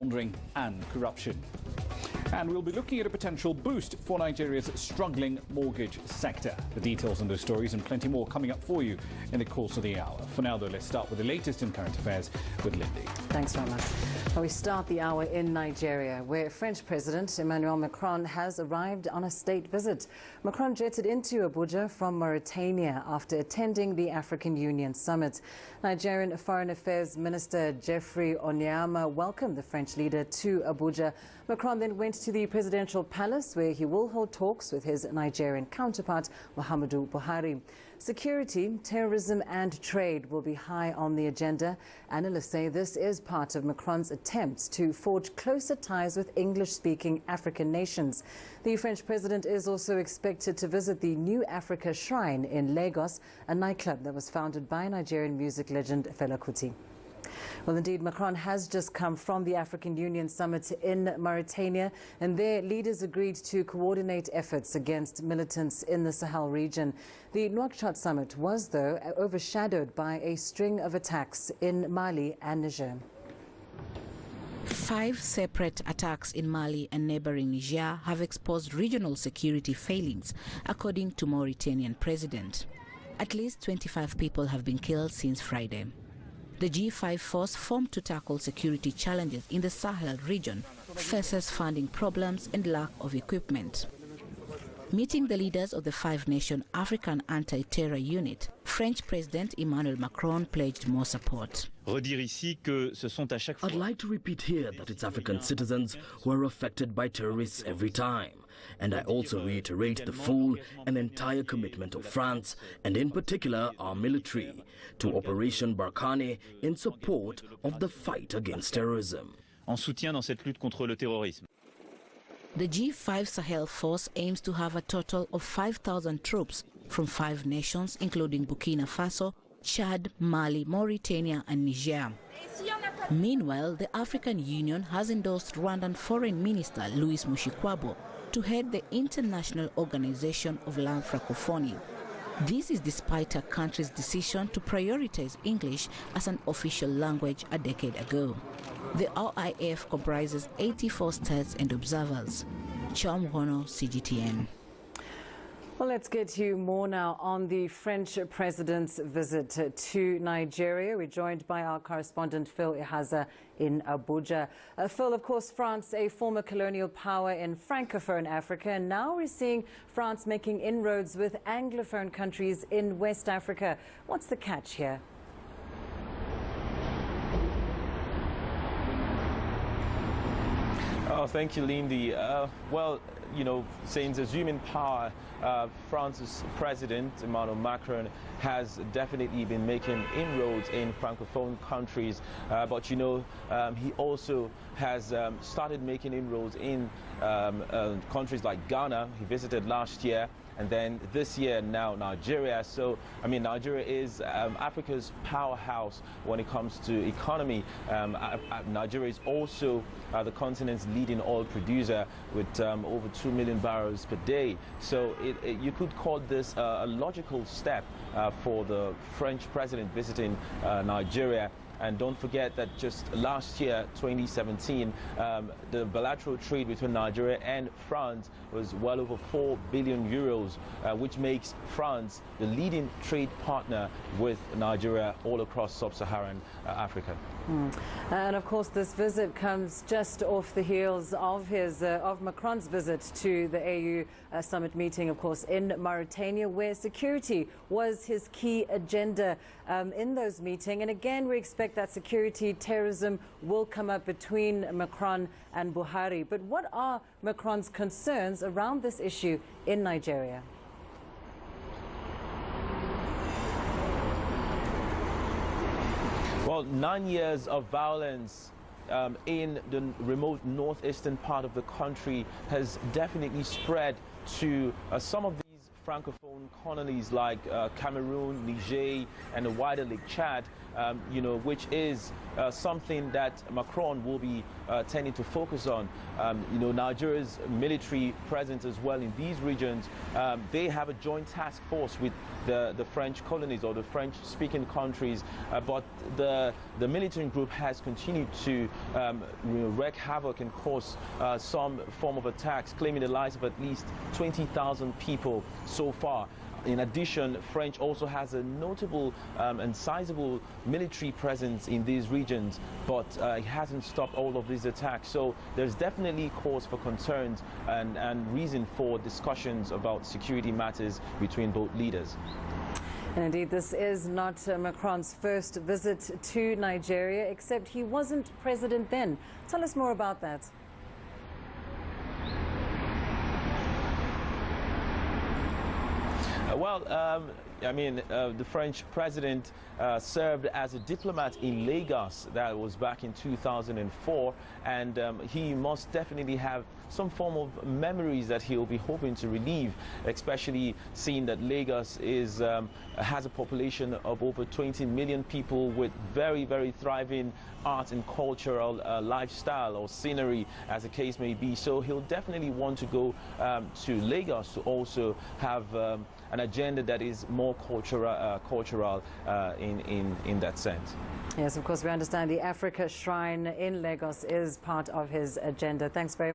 laundering and corruption. And we'll be looking at a potential boost for Nigeria's struggling mortgage sector. The details on those stories and plenty more coming up for you in the course of the hour. For now, though, let's start with the latest in current affairs with Lindy. Thanks very much. Well, we start the hour in Nigeria, where French President Emmanuel Macron has arrived on a state visit. Macron jetted into Abuja from Mauritania after attending the African Union summit. Nigerian Foreign Affairs Minister Geoffrey Onyeama welcomed the French leader to Abuja. Macron then went to the presidential palace, where he will hold talks with his Nigerian counterpart, Muhammadu Buhari. Security, terrorism and trade will be high on the agenda. Analysts say this is part of Macron's attempts to forge closer ties with English-speaking African nations. The French president is also expected to visit the New Africa Shrine in Lagos, a nightclub that was founded by Nigerian music legend Fela Kuti. Well, indeed, Macron has just come from the African Union summit in Mauritania, and their leaders agreed to coordinate efforts against militants in the Sahel region. The Nouakchott summit was, though, overshadowed by a string of attacks in Mali and Niger. 5 separate attacks in Mali and neighboring Niger have exposed regional security failings, according to Mauritanian president. At least 25 people have been killed since Friday. The G5 force, formed to tackle security challenges in the Sahel region, faces funding problems and lack of equipment. Meeting the leaders of the 5-nation African Anti-Terror Unit, French President Emmanuel Macron pledged more support. I'd like to repeat here that it's African citizens who are affected by terrorists every time. And I also reiterate the full and entire commitment of France, and in particular our military, to Operation Barkhane in support of the fight against terrorism. En soutien dans cette lutte contre le terrorisme. The G5 Sahel force aims to have a total of 5,000 troops from 5 nations, including Burkina Faso, Chad, Mali, Mauritania and Niger. Meanwhile, the African Union has endorsed Rwandan Foreign Minister Louis Mushikwabo to head the International Organization of Land Francophonie. This is despite her country's decision to prioritize English as an official language a decade ago. The OIF comprises 84 states and observers. Chom Hono, CGTN. Well, let's get you more now on the French president's visit to Nigeria. We're joined by our correspondent Phil Ihaza in Abuja. Phil, of course, France, a former colonial power in Francophone Africa, and now we're seeing France making inroads with Anglophone countries in West Africa. What's the catch here? Oh, thank you, Lindy. Well, you know, since assuming power, France's president, Emmanuel Macron, has definitely been making inroads in Francophone countries. But, you know, he also has started making inroads in countries like Ghana. He visited last year. And then this year now Nigeria. So I mean, Nigeria is Africa's powerhouse when it comes to economy. Nigeria is also the continent's leading oil producer with over 2 million barrels per day. So you could call this a logical step for the French president visiting Nigeria. And don't forget that just last year, 2017, the bilateral trade between Nigeria and France was well over 4 billion euros, which makes France the leading trade partner with Nigeria all across sub-Saharan Africa. And of course, this visit comes just off the heels of of Macron's visit to the AU summit meeting, of course, in Mauritania, where security was his key agenda in those meetings. And again, we expect that security, terrorism will come up between Macron and Buhari. But what are Macron's concerns around this issue in Nigeria? Well, 9 years of violence in the remote northeastern part of the country has definitely spread to some of these Francophone colonies like Cameroon, Niger and the wider Lake Chad. which is something that Macron will be tending to focus on. Nigeria's military presence as well in these regions, they have a joint task force with the French colonies or the French-speaking countries, but the militant group has continued to wreak havoc and cause some form of attacks, claiming the lives of at least 20,000 people so far. In addition, French also has a notable and sizable military presence in these regions, but it hasn't stopped all of these attacks. So there's definitely cause for concerns and reason for discussions about security matters between both leaders. And indeed, this is not Macron's first visit to Nigeria, except he wasn't president then. Tell us more about that. The French president served as a diplomat in Lagos. That was back in 2004, and he must definitely have some form of memories that he'll be hoping to relive, especially seeing that Lagos has a population of over 20 million people with very, very thriving art and cultural lifestyle or scenery, as the case may be. So he'll definitely want to go to Lagos to also have an agenda that is more cultural in that sense. Yes, of course, we understand the Africa Shrine in Lagos is part of his agenda. Thanks very much.